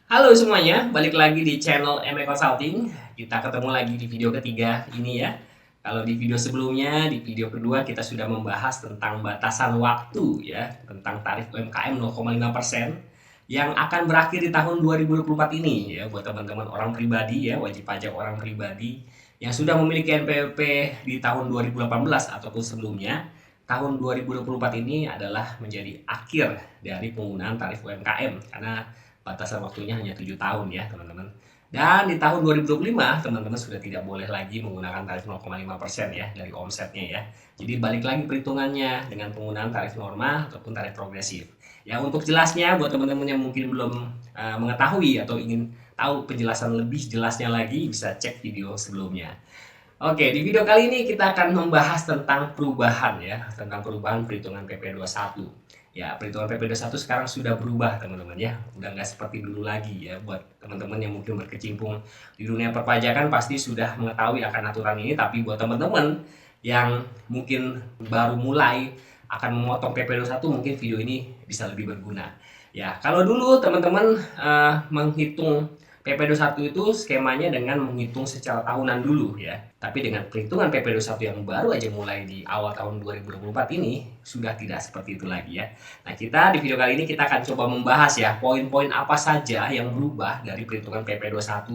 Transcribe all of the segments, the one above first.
Halo semuanya, balik lagi di channel ME Consulting. Kita ketemu lagi di video ketiga ini ya. Kalau di video sebelumnya, di video kedua kita sudah membahas tentang batasan waktu ya, tentang tarif UMKM 0,5% yang akan berakhir di tahun 2024 ini ya buat teman-teman orang pribadi ya, wajib pajak orang pribadi yang sudah memiliki NPWP di tahun 2018 ataupun sebelumnya. Tahun 2024 ini adalah menjadi akhir dari penggunaan tarif UMKM karena batasan waktunya hanya 7 tahun ya teman-teman. Dan di tahun 2025 teman-teman sudah tidak boleh lagi menggunakan tarif 0,5% ya dari omsetnya ya. Jadi balik lagi perhitungannya dengan penggunaan tarif normal ataupun tarif progresif. Ya untuk jelasnya buat teman-teman yang mungkin belum mengetahui atau ingin tahu penjelasan lebih jelasnya lagi bisa cek video sebelumnya. Oke, di video kali ini kita akan membahas tentang perubahan ya, tentang perubahan perhitungan PP21. Ya, perhitungan PP21 sekarang sudah berubah teman-teman ya, udah nggak seperti dulu lagi ya. Buat teman-teman yang mungkin berkecimpung di dunia perpajakan pasti sudah mengetahui akan aturan ini, tapi buat teman-teman yang mungkin baru mulai akan memotong PP21 mungkin video ini bisa lebih berguna. Ya, kalau dulu teman-teman menghitung PP21 itu skemanya dengan menghitung secara tahunan dulu ya. Tapi dengan perhitungan PP21 yang baru aja mulai di awal tahun 2024 ini sudah tidak seperti itu lagi ya. Nah, kita di video kali ini kita akan coba membahas ya poin-poin apa saja yang berubah dari perhitungan PP21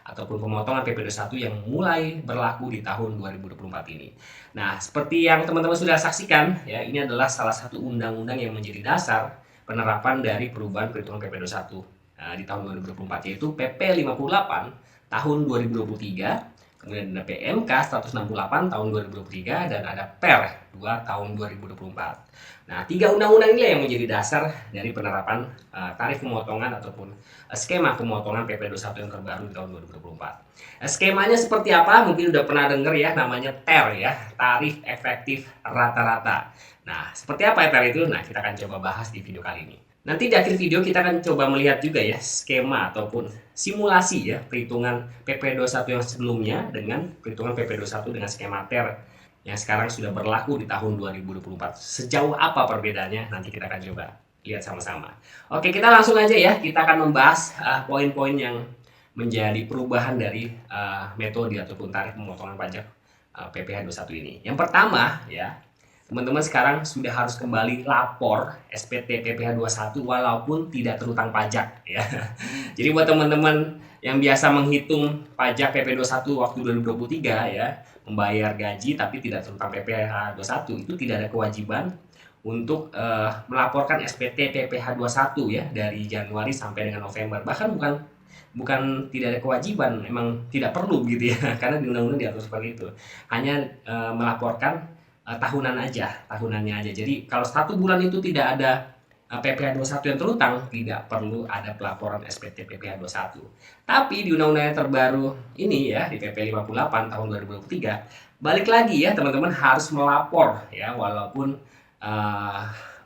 ataupun pemotongan PP21 yang mulai berlaku di tahun 2024 ini. Nah, seperti yang teman-teman sudah saksikan ya, ini adalah salah satu undang-undang yang menjadi dasar penerapan dari perubahan perhitungan PP21 di tahun 2024 yaitu PP 58 tahun 2023, kemudian ada PMK 168 tahun 2023 dan ada Per 2 tahun 2024. Nah, tiga undang-undang ini yang menjadi dasar dari penerapan tarif pemotongan ataupun skema pemotongan PP21 yang terbaru di tahun 2024. Skemanya seperti apa? Mungkin udah pernah dengar ya, namanya TER ya, tarif efektif rata-rata. Nah, seperti apa ya TER itu? Nah, kita akan coba bahas di video kali ini. Nanti di akhir video kita akan coba melihat juga ya skema ataupun simulasi ya perhitungan PP21 yang sebelumnya dengan perhitungan PP21 dengan skema TER yang sekarang sudah berlaku di tahun 2024. Sejauh apa perbedaannya? Nanti kita akan coba lihat sama-sama. Oke, kita langsung aja ya. Kita akan membahas poin-poin yang menjadi perubahan dari metode ataupun tarif pemotongan pajak PPh 21 ini. Yang pertama ya, teman-teman sekarang sudah harus kembali lapor SPT PPh 21 walaupun tidak terutang pajak ya. Jadi buat teman-teman yang biasa menghitung pajak PP 21 waktu 2023 ya, membayar gaji tapi tidak terutang PPh 21 itu tidak ada kewajiban untuk melaporkan SPT PPh 21 ya dari Januari sampai dengan November. Bahkan bukan tidak ada kewajiban, memang tidak perlu gitu ya karena di undang-undang diatur seperti itu. Hanya melaporkan tahunannya aja. Jadi kalau 1 bulan itu tidak ada PPh 21 yang terutang, tidak perlu ada pelaporan SPT PPh 21. Tapi di undang-undang yang terbaru ini ya, di PP 58 tahun 2023, balik lagi ya teman-teman harus melapor ya, walaupun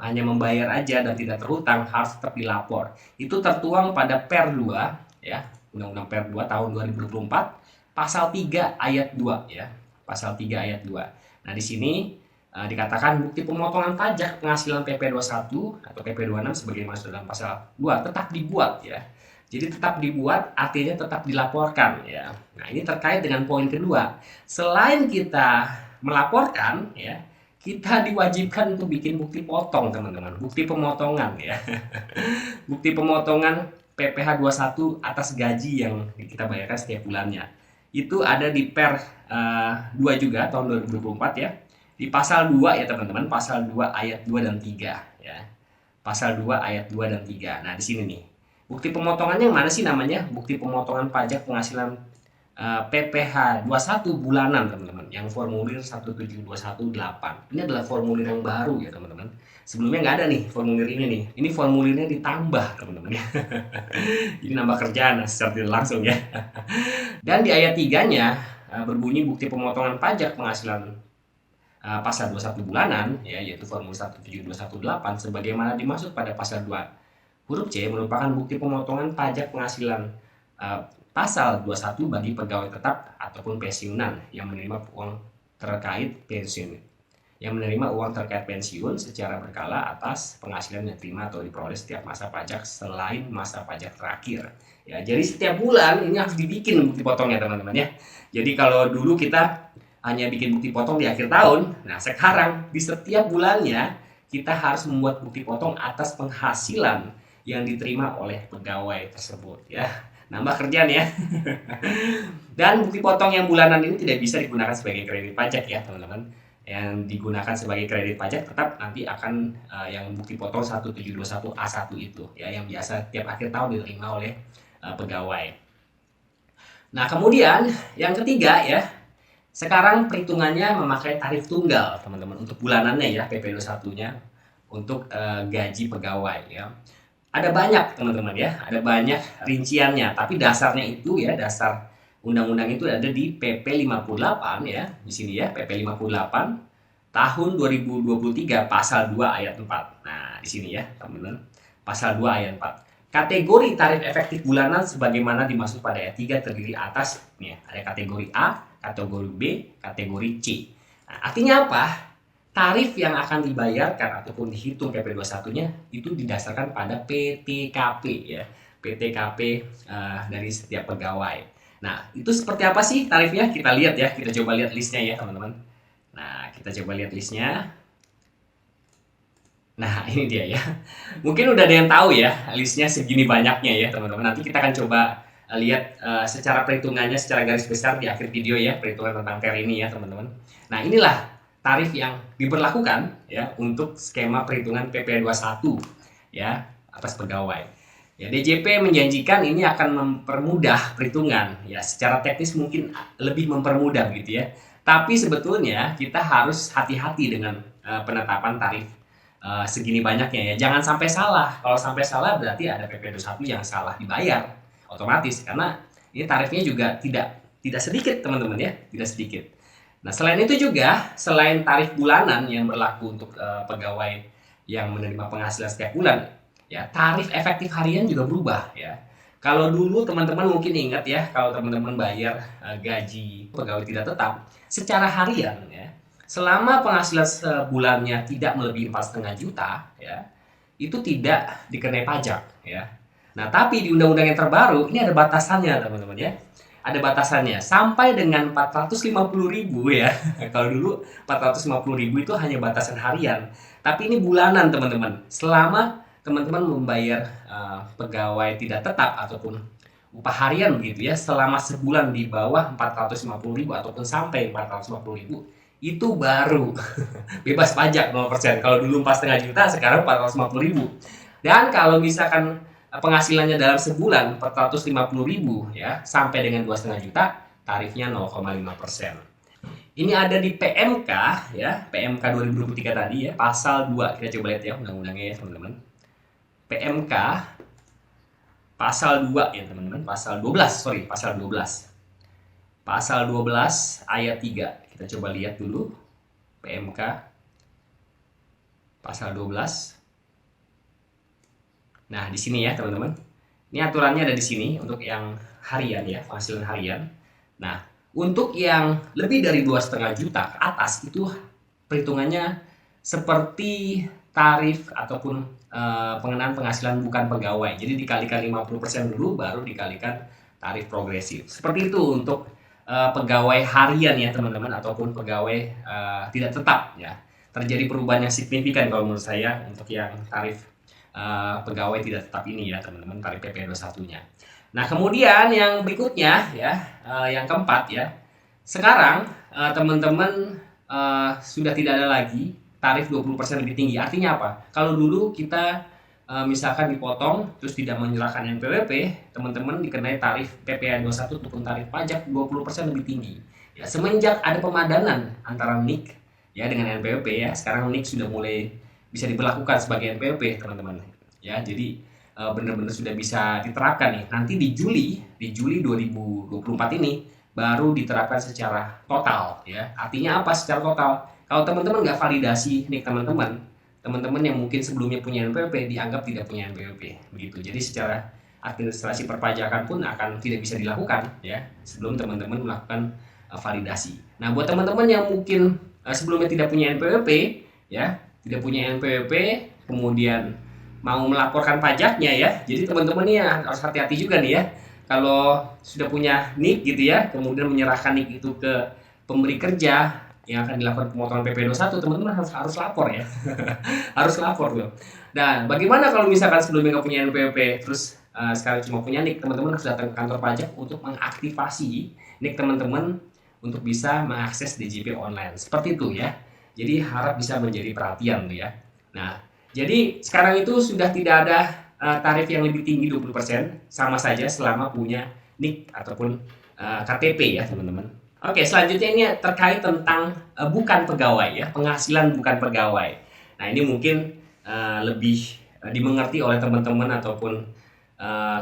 hanya membayar aja dan tidak terhutang harus tetap dilapor. Itu tertuang pada Per 2 ya, Undang-Undang Per 2 tahun 2024 pasal 3 ayat 2 ya. Pasal 3 ayat 2. Nah, di sini dikatakan bukti pemotongan pajak penghasilan PP 21 atau PP 26 sebagaimana masuk dalam pasal 2 tetap dibuat ya. Jadi tetap dibuat artinya tetap dilaporkan ya. Nah, ini terkait dengan poin kedua. Selain kita melaporkan ya, kita diwajibkan untuk bikin bukti potong teman-teman, bukti pemotongan ya. Bukti pemotongan PPh 21 atas gaji yang kita bayarkan setiap bulannya. Itu ada di Per 2 juga tahun 2024 ya. Di pasal 2 ya teman-teman, pasal 2 ayat 2 dan 3 ya. Pasal 2 ayat 2 dan 3. Nah, di sini nih. Bukti pemotongannya yang mana sih namanya? Bukti pemotongan pajak penghasilan PPh 21 bulanan teman-teman, yang formulir 17218. Ini adalah formulir yang baru ya teman-teman. Sebelumnya nggak ada nih formulir ini nih. Ini formulirnya ditambah teman-teman ya. Jadi nambah kerjaan secara tidak langsung ya. Dan di ayat 3-nya berbunyi bukti pemotongan pajak penghasilan pasal 21 bulanan ya, yaitu formulir 17218 sebagaimana dimaksud pada pasal 2 huruf C merupakan bukti pemotongan pajak penghasilan pasal 21 bagi pegawai tetap ataupun pensiunan yang menerima uang terkait pensiun. yang menerima uang terkait pensiun secara berkala atas penghasilan yang diterima atau diperoleh setiap masa pajak selain masa pajak terakhir. Ya, jadi setiap bulan ini harus dibikin bukti potongnya teman-teman ya. Jadi kalau dulu kita hanya bikin bukti potong di akhir tahun, nah sekarang di setiap bulannya kita harus membuat bukti potong atas penghasilan yang diterima oleh pegawai tersebut ya. Nambah kerjaan ya. Dan bukti potong yang bulanan ini tidak bisa digunakan sebagai kredit pajak ya teman-teman. Yang digunakan sebagai kredit pajak tetap nanti akan yang bukti potong 1721A1 itu ya, yang biasa tiap akhir tahun diterima oleh pegawai. Nah kemudian yang ketiga ya, sekarang perhitungannya memakai tarif tunggal teman-teman untuk bulanannya ya, PP21-nya untuk gaji pegawai ya. Ada banyak teman-teman ya, ada banyak rinciannya, tapi dasarnya itu ya, dasar undang-undang itu ada di PP 58 ya, di sini ya, PP 58 tahun 2023 pasal 2 ayat 4. Nah, di sini ya, teman-teman. Pasal 2 ayat 4. Kategori tarif efektif bulanan sebagaimana dimaksud pada ayat 3 terdiri atas nih, ada kategori A, kategori B, kategori C. Nah, artinya apa? Tarif yang akan dibayarkan ataupun dihitung PP21-nya itu didasarkan pada PTKP ya. PTKP dari setiap pegawai. Nah, itu seperti apa sih tarifnya? Kita lihat ya, kita coba lihat listnya ya, teman-teman. Nah, kita coba lihat listnya. Nah, ini dia ya. Mungkin udah ada yang tahu ya, listnya segini banyaknya ya, teman-teman. Nanti kita akan coba lihat secara perhitungannya secara garis besar di akhir video ya, perhitungan tentang TER ini ya, teman-teman. Nah, inilah tarif yang diberlakukan ya untuk skema perhitungan PP21 ya atas pegawai. Ya, DJP menjanjikan ini akan mempermudah perhitungan ya, secara teknis mungkin lebih mempermudah gitu ya. Tapi sebetulnya kita harus hati-hati dengan penetapan tarif segini banyaknya ya. Jangan sampai salah. Kalau sampai salah berarti ada PP21 yang salah dibayar otomatis, karena ini tarifnya juga tidak sedikit teman-teman ya, tidak sedikit. Nah, selain itu juga, selain tarif bulanan yang berlaku untuk pegawai yang menerima penghasilan setiap bulan, ya tarif efektif harian juga berubah ya. Kalau dulu teman-teman mungkin ingat ya, kalau teman-teman bayar gaji pegawai tidak tetap secara harian ya, selama penghasilan sebulannya tidak melebihi 4,5 juta ya, itu tidak dikenai pajak ya. Nah, tapi di undang-undang yang terbaru ini ada batasannya teman-teman ya. Ada batasannya sampai dengan 450.000 ya. Kalau dulu 450.000 itu hanya batasan harian, tapi ini bulanan teman-teman. Selama teman-teman membayar pegawai tidak tetap ataupun upah harian begitu ya, selama sebulan di bawah 450.000 ataupun sampai 450.000, itu baru bebas pajak 0%. Kalau dulu 4,5 juta, sekarang 450.000. Dan kalau misalkan penghasilannya dalam sebulan 450.000 ya sampai dengan 2,5 juta, tarifnya 0,5%. Ini ada di PMK ya, PMK 2023 tadi ya, pasal 2. Kita coba lihat ya undang-undangnya ya, teman-teman. PMK pasal 2 ya, teman-teman. Pasal 12, pasal 12. Pasal 12 ayat 3. Kita coba lihat dulu PMK pasal 12. Nah, di sini ya, teman-teman. Ini aturannya ada di sini untuk yang harian ya, penghasilan harian. Nah, untuk yang lebih dari 2,5 juta ke atas itu perhitungannya seperti tarif ataupun pengenaan penghasilan bukan pegawai. Jadi dikalikan 50% dulu baru dikalikan tarif progresif. Seperti itu untuk pegawai harian ya, teman-teman, ataupun pegawai tidak tetap ya. Terjadi perubahan yang signifikan kalau menurut saya untuk yang tarif pegawai tidak tetap ini ya, teman-teman, tarif PP21-nya. Nah, kemudian yang berikutnya ya, yang keempat ya. Sekarang teman-teman sudah tidak ada lagi tarif 20% lebih tinggi. Artinya apa? Kalau dulu kita misalkan dipotong terus tidak menyerahkan NPWP, teman-teman dikenai tarif PPh21 ataupun tarif pajak 20% lebih tinggi. Ya, semenjak ada pemadanan antara NIK ya dengan NPWP ya, sekarang NIK sudah mulai bisa diberlakukan sebagai NPWP, teman-teman. Ya, jadi benar-benar sudah bisa diterapkan nih. Nanti di Juli 2024 ini baru diterapkan secara total ya. Artinya apa secara total? Kalau teman-teman nggak validasi nih, teman-teman yang mungkin sebelumnya punya NPWP dianggap tidak punya NPWP begitu. Jadi secara administrasi perpajakan pun akan tidak bisa dilakukan ya sebelum teman-teman melakukan validasi. Nah, buat teman-teman yang mungkin sebelumnya tidak punya NPWP, ya, tidak punya NPWP, kemudian mau melaporkan pajaknya ya. Jadi teman-teman nih harus hati-hati juga nih ya. Kalau sudah punya NIK gitu ya, kemudian menyerahkan NIK itu ke pemberi kerja yang akan dilakukan pemotongan PP 21, teman-teman harus lapor ya. Harus lapor loh. Nah, bagaimana kalau misalkan sebelumnya nggak punya NPWP, terus sekarang cuma punya NIK, teman-teman harus datang ke kantor pajak untuk mengaktifasi NIK teman-teman untuk bisa mengakses DJP online. Seperti itu ya. Jadi harap bisa menjadi perhatian tuh ya. Nah, jadi sekarang itu sudah tidak ada tarif yang lebih tinggi 20%, sama saja selama punya NIK ataupun KTP ya teman-teman. Oke, selanjutnya ini terkait tentang bukan pegawai ya, penghasilan bukan pegawai. Nah, ini mungkin lebih dimengerti oleh teman-teman ataupun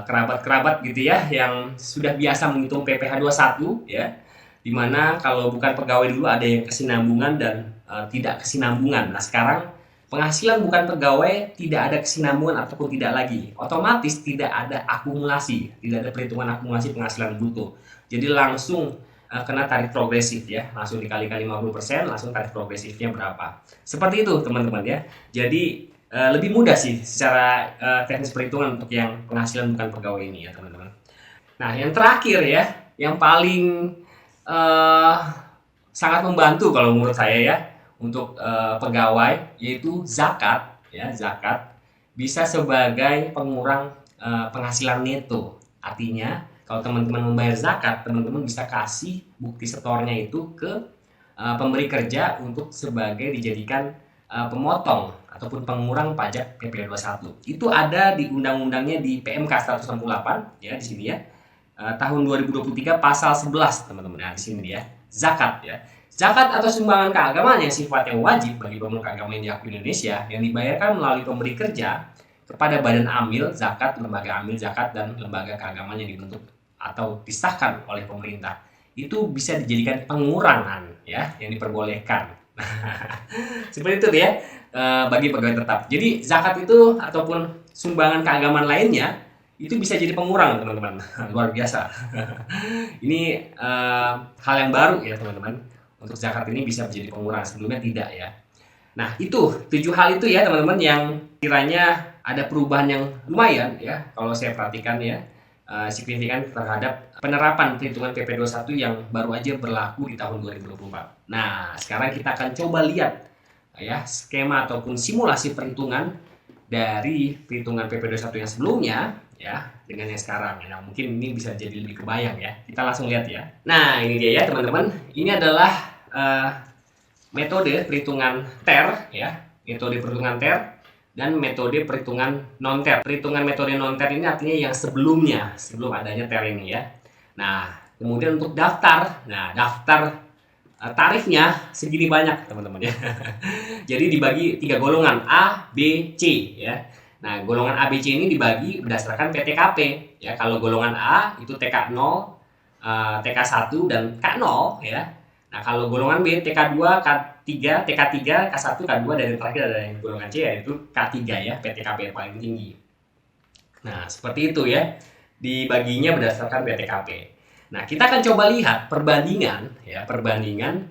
kerabat-kerabat gitu ya yang sudah biasa menghitung PPh 21 ya. Dimana kalau bukan pegawai dulu ada yang kesinambungan dan tidak kesinambungan. Nah, sekarang penghasilan bukan pegawai tidak ada kesinambungan ataupun tidak lagi. Otomatis tidak ada akumulasi, tidak ada perhitungan akumulasi penghasilan bruto. Jadi langsung kena tarif progresif ya, langsung dikali-kali 50%, langsung tarif progresifnya berapa. Seperti itu teman-teman ya. Jadi lebih mudah sih secara teknis perhitungan untuk yang penghasilan bukan pegawai ini ya teman-teman. Nah, yang terakhir ya, yang paling sangat membantu kalau menurut saya ya untuk pegawai, yaitu zakat ya. Zakat bisa sebagai pengurang penghasilan neto. Artinya kalau teman-teman membayar zakat, teman-teman bisa kasih bukti setornya itu ke pemberi kerja untuk sebagai dijadikan pemotong ataupun pengurang pajak PP 21. Itu ada di undang-undangnya di PMK 168 ya di sini ya. Tahun 2023 pasal 11 teman-teman. Nah, di sini dia zakat ya. Zakat atau sumbangan keagamaan yang sifatnya wajib bagi pemeluk agama yang diakui Indonesia yang dibayarkan melalui pemberi kerja kepada badan amil zakat, lembaga amil zakat, dan lembaga keagamaan yang dibentuk atau disahkan oleh pemerintah. Itu bisa dijadikan pengurangan ya yang diperbolehkan. Seperti itu ya bagi pegawai tetap. Jadi zakat itu ataupun sumbangan keagamaan lainnya itu bisa jadi pengurang teman-teman. Luar biasa. Ini hal yang baru ya teman-teman. Untuk zakat ini bisa menjadi pengurang, sebelumnya tidak ya. Nah, itu 7 hal itu ya teman-teman yang kiranya ada perubahan yang lumayan ya kalau saya perhatikan ya, signifikan terhadap penerapan perhitungan PP 21 yang baru aja berlaku di tahun 2024. Nah, sekarang kita akan coba lihat ya skema ataupun simulasi perhitungan dari perhitungan PP 21 yang sebelumnya ya dengan yang sekarang. Nah, mungkin ini bisa jadi lebih kebayang ya. Kita langsung lihat ya. Nah, ini dia ya teman-teman. Ini adalah metode perhitungan TER ya, metode perhitungan TER dan metode perhitungan non-TER. Perhitungan metode non-TER ini artinya yang sebelumnya, sebelum adanya TER ini ya. Nah, kemudian untuk daftar, nah daftar tarifnya segini banyak teman-teman ya. Jadi dibagi 3 golongan A, B, C ya. Nah, golongan A, B, C ini dibagi berdasarkan PTKP ya. Kalau golongan A itu TK0, TK1 dan K0 ya. Nah, kalau golongan B TK2, K3, TK3, K1, K2 dan yang terakhir ada yang golongan C yaitu K3 ya, PTKP yang paling tinggi. Nah, seperti itu ya. Dibaginya berdasarkan PTKP. Nah, kita akan coba lihat perbandingan ya, perbandingan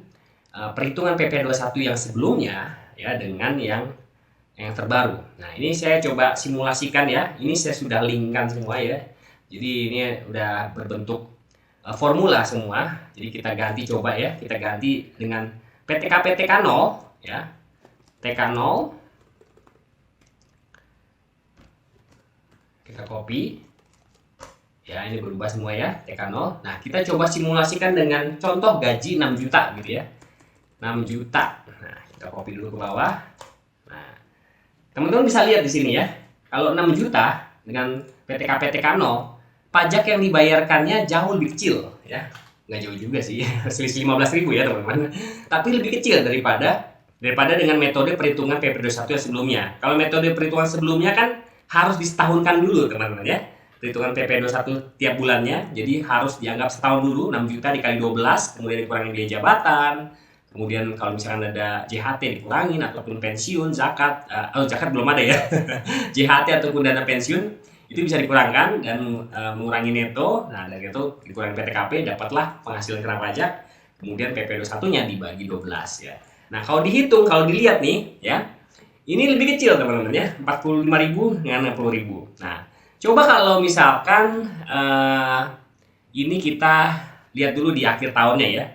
perhitungan PP 21 yang sebelumnya ya dengan yang terbaru. Nah, ini saya coba simulasikan ya. Ini saya sudah linkkan semua ya. Jadi ini udah berbentuk formula semua. Jadi kita ganti coba ya. Kita ganti dengan PTKP TK0 ya. TK0 kita copy. Ya, ini berubah semua ya, TK0. Nah, kita coba simulasikan dengan contoh gaji 6 juta gitu ya. 6 juta. Nah, kita copy dulu ke bawah. Nah, teman-teman bisa lihat di sini ya. Kalau 6 juta dengan PTKP TK0, pajak yang dibayarkannya jauh lebih kecil ya. Nggak jauh juga sih, selisih 15.000 ya teman-teman. Tapi lebih kecil daripada dengan metode perhitungan PP 21 yang sebelumnya. Kalau metode perhitungan sebelumnya kan harus disetahunkan dulu teman-teman ya. Perhitungan PP 21 tiap bulannya, jadi harus dianggap setahun dulu. 6 juta dikali 12, kemudian dikurangi biaya jabatan, kemudian kalau misalkan ada JHT dikurangin, ataupun pensiun, zakat, zakat belum ada ya. JHT ataupun dana pensiun itu bisa dikurangkan dan mengurangi neto. Nah, dari itu dikurangi PTKP, dapatlah penghasilan kena pajak, kemudian PP 21 nya dibagi 12 ya. Nah, kalau dihitung, kalau dilihat nih ya, ini lebih kecil teman-teman ya, 45.000 dengan 60.000. Nah, coba kalau misalkan ini kita lihat dulu di akhir tahunnya ya.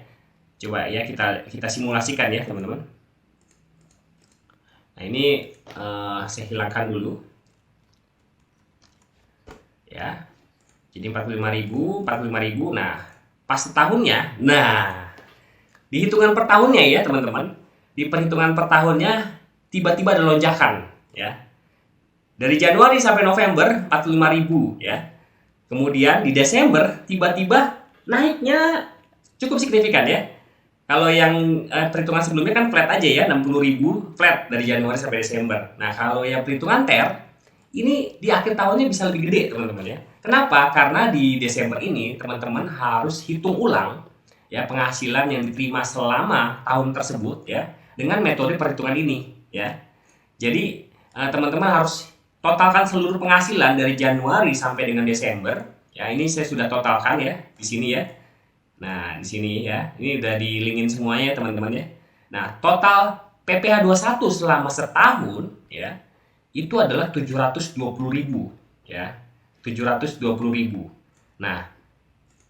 Coba ya kita simulasikan ya teman-teman. Nah, ini saya hilangkan dulu ya. Jadi 45.000, 45.000. Nah, pas setahunnya, nah di hitungan per tahunnya ya teman-teman, di perhitungan per tahunnya tiba-tiba ada lonjakan ya. Dari Januari sampai November 45.000 ya. Kemudian di Desember tiba-tiba naiknya cukup signifikan ya. Kalau yang perhitungan sebelumnya kan flat aja ya, 60.000 flat dari Januari sampai Desember. Nah, kalau yang perhitungan TER ini di akhir tahunnya bisa lebih gede teman-teman ya. Kenapa? Karena di Desember ini teman-teman harus hitung ulang ya penghasilan yang diterima selama tahun tersebut ya dengan metode perhitungan ini ya. Jadi teman-teman harus totalkan seluruh penghasilan dari Januari sampai dengan Desember. Ya, ini saya sudah totalkan ya di sini ya. Nah, di sini ya. Ini udah dilingin semuanya teman-teman ya. Nah, total PPh 21 selama setahun ya itu adalah 720.000 ya. 720.000. Nah,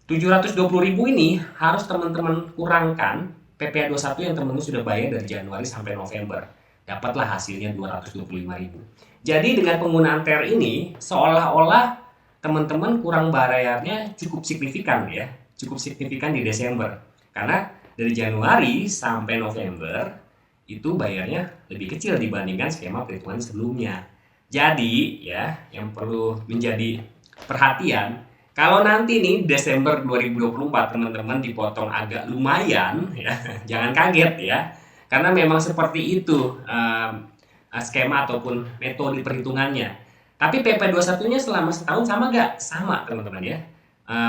720.000 ini harus teman-teman kurangkan PPh 21 yang teman-teman sudah bayar dari Januari sampai November. Dapatlah hasilnya 225.000. Jadi dengan penggunaan TER ini seolah-olah teman-teman kurang bayarnya cukup signifikan ya. Cukup signifikan di Desember. Karena dari Januari sampai November itu bayarnya lebih kecil dibandingkan skema perhitungan sebelumnya. Jadi ya, yang perlu menjadi perhatian, kalau nanti nih Desember 2024 teman-teman dipotong agak lumayan ya, jangan kaget ya. Karena memang seperti itu skema ataupun metode perhitungannya. Tapi PP21-nya selama setahun sama nggak? Sama teman-teman ya.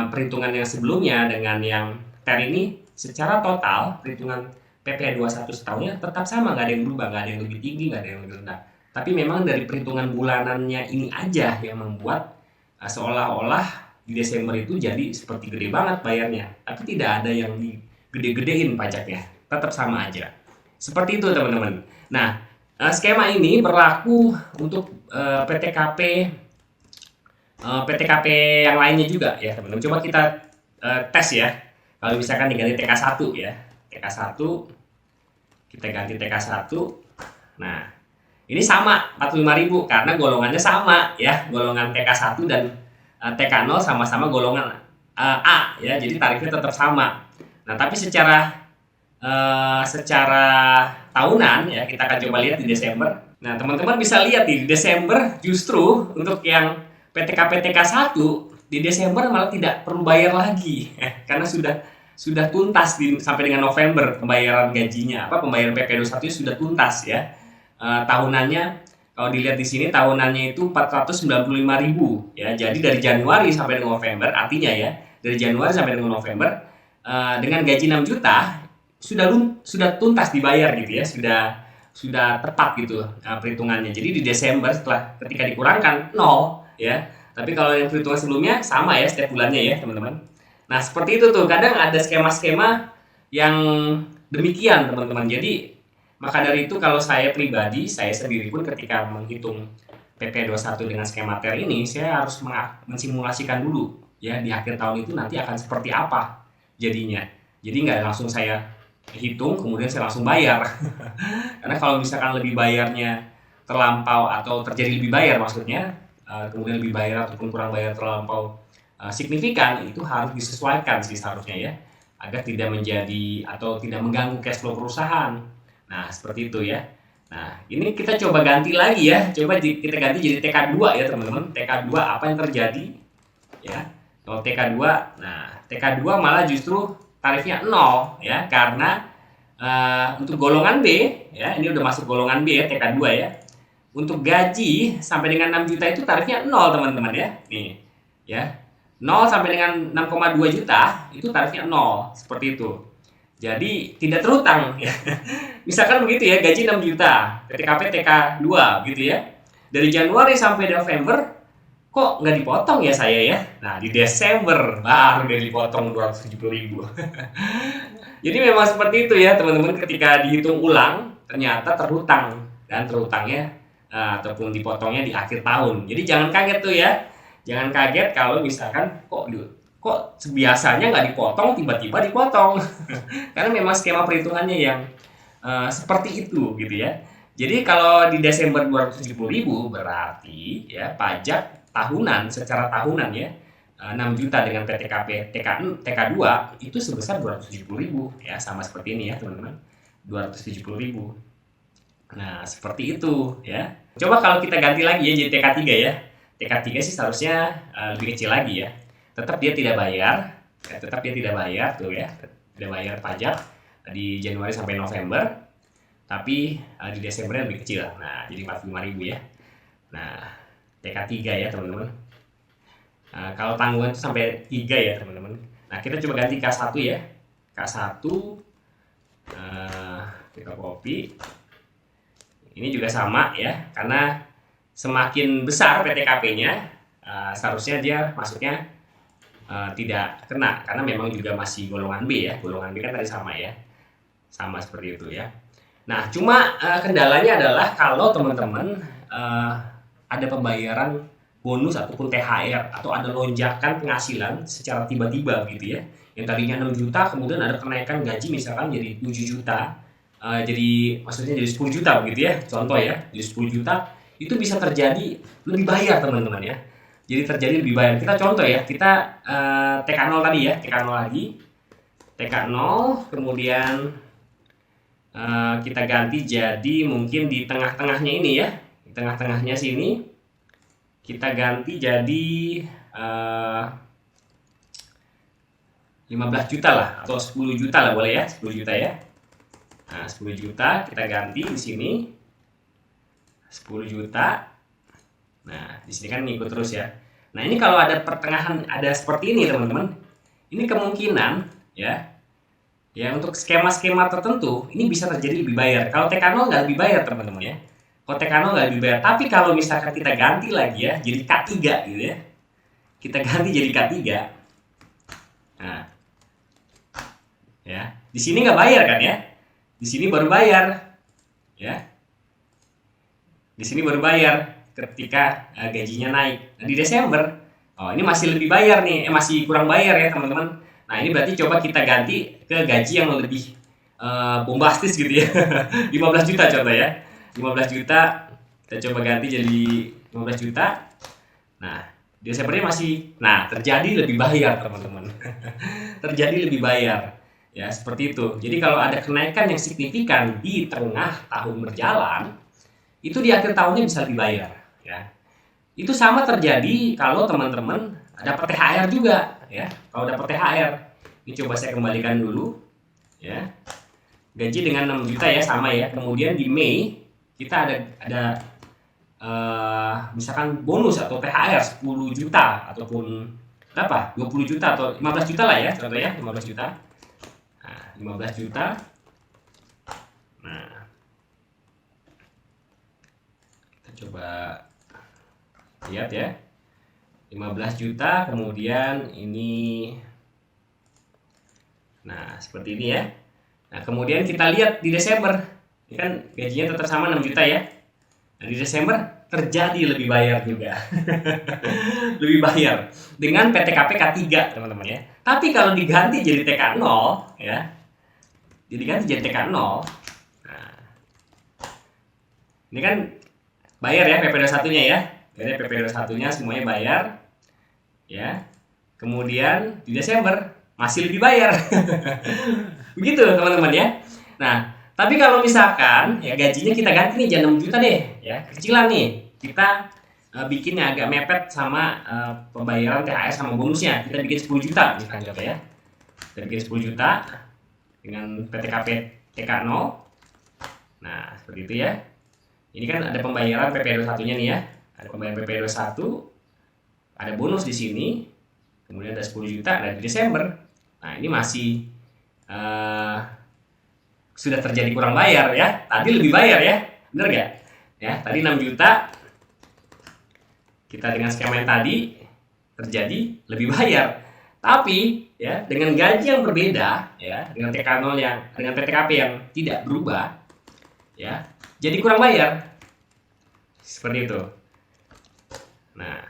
Perhitungan yang sebelumnya dengan yang TER ini secara total perhitungan PP21 setahunnya tetap sama, nggak ada yang berubah, nggak ada yang lebih tinggi, nggak ada yang lebih rendah. Tapi memang dari perhitungan bulanannya ini aja yang membuat seolah-olah di Desember itu jadi seperti gede banget bayarnya. Tapi tidak ada yang digede-gedein pajaknya, tetap sama aja. Seperti itu teman-teman. Nah, skema ini berlaku untuk PTKP PTKP yang lainnya juga ya teman-teman. Coba kita tes ya. Kalau misalkan diganti TK1 ya. TK1 kita ganti TK1. Nah, ini sama 45.000 karena golongannya sama ya. Golongan TK1 dan TK0 sama-sama golongan A ya. Jadi tarifnya tetap sama. Nah, tapi secara tahunan ya kita akan coba lihat di Desember. Nah, teman-teman bisa lihat di Desember justru untuk yang PTKP TK1 di Desember malah tidak perlu bayar lagi karena sudah tuntas sampai dengan November pembayaran gajinya, pembayaran PP 21 sudah tuntas ya. Tahunannya kalau dilihat di sini tahunannya itu 495.000 ya. Jadi dari Januari sampai dengan November, artinya ya dari Januari sampai dengan November dengan gaji 6 juta sudah tuntas dibayar gitu ya, sudah tepat gitu perhitungannya. Jadi di Desember setelah ketika dikurangkan 0 ya. Tapi kalau yang perhitungan sebelumnya sama ya setiap bulannya ya teman-teman. Nah, seperti itu tuh. Kadang ada skema-skema yang demikian teman-teman. Jadi maka dari itu kalau saya pribadi, saya sendiri pun ketika menghitung PP 21 dengan skema TER ini, saya harus mensimulasikan dulu ya di akhir tahun itu nanti akan seperti apa jadinya. Jadi nggak langsung saya hitung kemudian saya langsung bayar. Karena kalau misalkan lebih bayarnya terlampau atau terjadi lebih bayar maksudnya, kemudian lebih bayar ataupun kurang bayar terlampau signifikan, itu harus disesuaikan sih seharusnya ya, agar tidak menjadi atau tidak mengganggu cash flow perusahaan. Nah, seperti itu ya. Nah, ini kita coba ganti lagi ya. Coba kita ganti jadi TK2 ya teman-teman. TK2 apa yang terjadi? Ya. Kalau TK2, nah TK2 malah justru tarifnya 0 ya, karena untuk golongan B ya, ini udah masuk golongan B ya, TK2 ya. Untuk gaji sampai dengan 6 juta itu tarifnya 0 teman-teman ya. Nih ya. 0 sampai dengan 6,2 juta itu tarifnya 0, seperti itu. Jadi tidak terhutang ya. Misalkan begitu ya, gaji 6 juta, PTKP TK2 gitu ya. Dari Januari sampai November kok nggak dipotong ya saya ya? Nah, di Desember baru deh dipotong 270.000. Jadi memang seperti itu ya teman-teman, ketika dihitung ulang ternyata terhutang, dan terhutangnya ataupun dipotongnya di akhir tahun. Jadi jangan kaget tuh ya. Jangan kaget kalau misalkan kok biasanya nggak dipotong tiba-tiba dipotong. Karena memang skema perhitungannya yang seperti itu gitu ya. Jadi kalau di Desember 270.000 berarti ya pajak tahunan secara tahunan ya 6 juta dengan PTKP TK2 itu sebesar 270.000 ya, sama seperti ini ya teman-teman, 270.000. Nah seperti itu ya. Coba kalau kita ganti lagi ya jadi TK3 ya. TK3 sih seharusnya lebih kecil lagi ya. Tetap dia tidak bayar, tetap dia tidak bayar tuh ya, tidak bayar pajak di Januari sampai November, tapi di Desembernya lebih kecil. Nah jadi 45.000 ya. Nah TK3 ya teman-teman. Kalau tanggungan itu sampai 3 ya teman-teman. Nah kita coba ganti K1 ya. K1 kita copy. Ini juga sama ya, karena semakin besar PTKP-nya seharusnya dia masuknya tidak kena, karena memang juga masih golongan B ya. Golongan B kan tadi sama ya, sama seperti itu ya. Nah cuma kendalanya adalah kalau teman-teman ada pembayaran bonus ataupun THR, atau ada lonjakan penghasilan secara tiba-tiba gitu ya, yang tadinya 6 juta kemudian ada kenaikan gaji misalkan jadi 7 juta, jadi maksudnya jadi 10 juta begitu ya, contoh ya, jadi 10 juta itu bisa terjadi lebih bayar teman-teman ya. Jadi terjadi lebih bayar. Kita contoh ya, kita TK0 tadi ya, TK0 lagi, TK0 kemudian kita ganti jadi mungkin di tengah-tengahnya ini ya, di tengah-tengahnya sini kita ganti jadi 15 juta lah, atau 10 juta lah boleh ya, 10 juta ya. Nah 10 juta kita ganti di sini 10 juta. Nah di sini kan ngikut terus ya. Nah ini kalau ada pertengahan ada seperti ini teman-teman, ini kemungkinan ya, ya untuk skema-skema tertentu ini bisa terjadi lebih bayar. Kalau TK0 nggak lebih bayar teman-teman ya. Kalau TK0 nggak lebih bayar. Tapi kalau misalkan kita ganti lagi ya jadi K3 gitu ya, kita ganti jadi K3. Nah ya di sini nggak bayar kan ya, di sini baru bayar ya, di sini baru bayar ketika gajinya naik. Nah, di Desember ini masih lebih bayar nih, masih kurang bayar ya teman-teman. Nah ini berarti coba kita ganti ke gaji yang lebih bombastis gitu ya. 15 juta contoh ya, 15 juta kita coba ganti jadi 15 juta. Nah Desembernya masih, nah terjadi lebih bayar teman-teman. Terjadi lebih bayar ya, seperti itu. Jadi kalau ada kenaikan yang signifikan di tengah tahun berjalan, itu di akhir tahunnya bisa lebih bayar ya. Itu sama terjadi kalau teman-teman dapat THR juga ya. Kalau dapat THR, ini coba saya kembalikan dulu ya. Gaji dengan 6 juta ya, sama ya. Kemudian di Mei kita ada misalkan bonus atau THR 10 juta ataupun berapa? 20 juta atau 15 juta lah ya, contoh ya, 15 juta. Nah, 15 juta. Nah, kita coba lihat ya, 15 juta kemudian ini, nah seperti ini ya. Nah kemudian kita lihat di Desember, ini kan gajinya tetap sama 6 juta ya. Nah di Desember terjadi lebih bayar juga. Lebih bayar dengan PTKP K3 teman-teman ya. Tapi kalau diganti jadi TK0 ya, jadi ganti jadi TK0, nah ini kan bayar ya PP21 nya ya. Jadi PP21 nya semuanya bayar ya. Kemudian di Desember masih lebih bayar. Begitu teman-teman ya. Nah tapi kalau misalkan ya gajinya kita ganti nih jadi 6 juta deh ya, kecilan nih, kita bikinnya agak mepet sama pembayaran THR sama bonusnya, kita bikin 10 juta misalkan contoh ya. Kita bikin 10 juta dengan PTKP TK0. Nah seperti itu ya. Ini kan ada pembayaran PP21 nya nih ya, ada pembayaran PP21, ada bonus di sini, kemudian ada 10 juta dari Desember. Nah ini masih sudah terjadi kurang bayar ya. Tadi lebih bayar ya, bener gak ya? Tadi 6 juta kita dengan skema yang tadi terjadi lebih bayar. Tapi ya dengan gaji yang berbeda ya, dengan TK0 yang dengan PTKP yang tidak berubah ya, jadi kurang bayar. Seperti itu. Nah,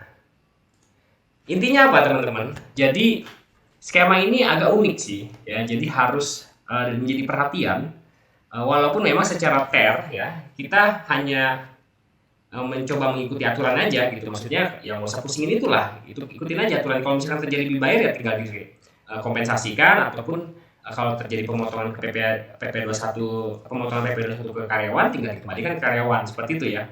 intinya apa teman-teman? Jadi skema ini agak unik sih ya. Jadi harus menjadi perhatian walaupun memang secara ya kita hanya mencoba mengikuti aturan aja gitu, maksudnya yang nggak usah pusingin itulah, itu ikutin aja aturan. Kalau misalkan terjadi lebih bayar ya tinggal kompensasikan, ataupun kalau terjadi pemotongan ke PP 21, pemotongan PP 21 ke karyawan tinggal dikembalikan ke karyawan, seperti itu ya.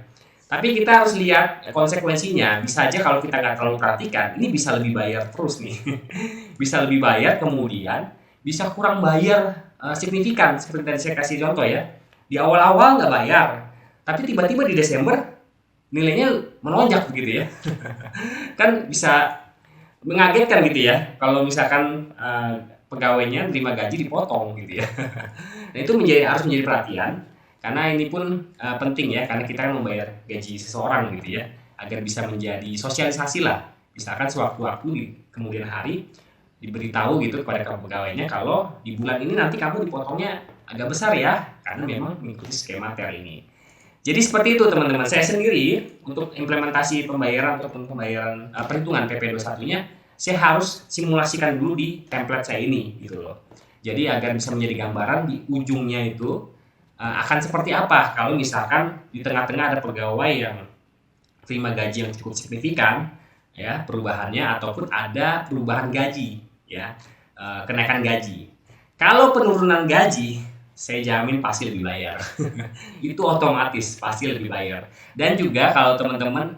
Tapi kita harus lihat konsekuensinya. Bisa aja kalau kita nggak terlalu perhatikan, ini bisa lebih bayar terus nih. Bisa lebih bayar, kemudian bisa kurang bayar signifikan. Seperti tadi saya kasih contoh ya, di awal-awal nggak bayar, tapi tiba-tiba di Desember nilainya melonjak begitu ya. Kan bisa mengagetkan gitu ya kalau misalkan pegawainya terima gaji dipotong gitu ya. Nah itu harus menjadi perhatian, karena ini pun penting ya, karena kita kan membayar gaji seseorang gitu ya, agar bisa menjadi sosialisasi lah. Misalkan sewaktu-waktu di kemudian hari diberitahu gitu kepada pegawainya kalau di bulan ini nanti kamu dipotongnya agak besar ya, karena memang mengikuti skema TER ini. Jadi seperti itu teman-teman. Saya sendiri untuk implementasi pembayaran ataupun pembayaran perhitungan PP 21-nya, saya harus simulasikan dulu di template saya ini gitu loh. Jadi agar bisa menjadi gambaran di ujungnya itu akan seperti apa kalau misalkan di tengah-tengah ada pegawai yang terima gaji yang cukup signifikan ya perubahannya, ataupun ada perubahan gaji ya, kenaikan gaji. Kalau penurunan gaji, saya jamin pasti lebih bayar. Itu otomatis pasti lebih bayar. Dan juga kalau teman-teman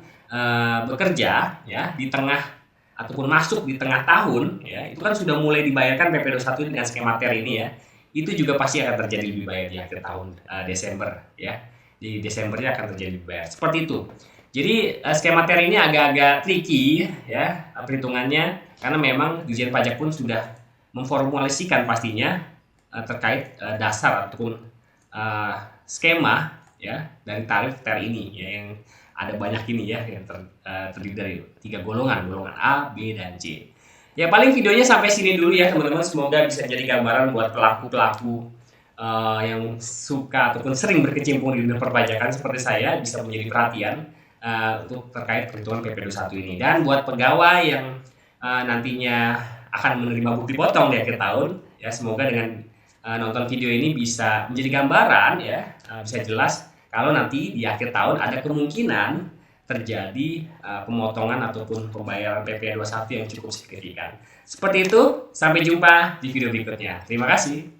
bekerja ya di tengah ataupun masuk di tengah tahun ya, itu kan sudah mulai dibayarkan PP 21 dengan skema TER ini ya. Itu juga pasti akan terjadi lebih bayar di akhir tahun Desember ya. Di Desembernya akan terjadi lebih bayar. Seperti itu. Jadi skema TER ini agak-agak tricky ya perhitungannya, karena memang Dirjen Pajak pun sudah memformulasikan pastinya terkait dasar ataupun skema ya dari tarif TER ini ya, yang ada banyak ini ya, yang terdiri dari 3 golongan A, B, dan C. Ya paling videonya sampai sini dulu ya teman-teman, semoga bisa jadi gambaran buat pelaku-pelaku yang suka ataupun sering berkecimpung di dunia perpajakan seperti saya, bisa menjadi perhatian untuk terkait perhitungan PP 21 ini. Dan buat pegawai yang nantinya akan menerima bukti potong di akhir tahun ya, semoga dengan nonton video ini bisa menjadi gambaran ya, bisa jelas kalau nanti di akhir tahun ada kemungkinan terjadi pemotongan ataupun pembayaran PP 21 yang cukup signifikan. Seperti itu, sampai jumpa di video berikutnya. Terima kasih.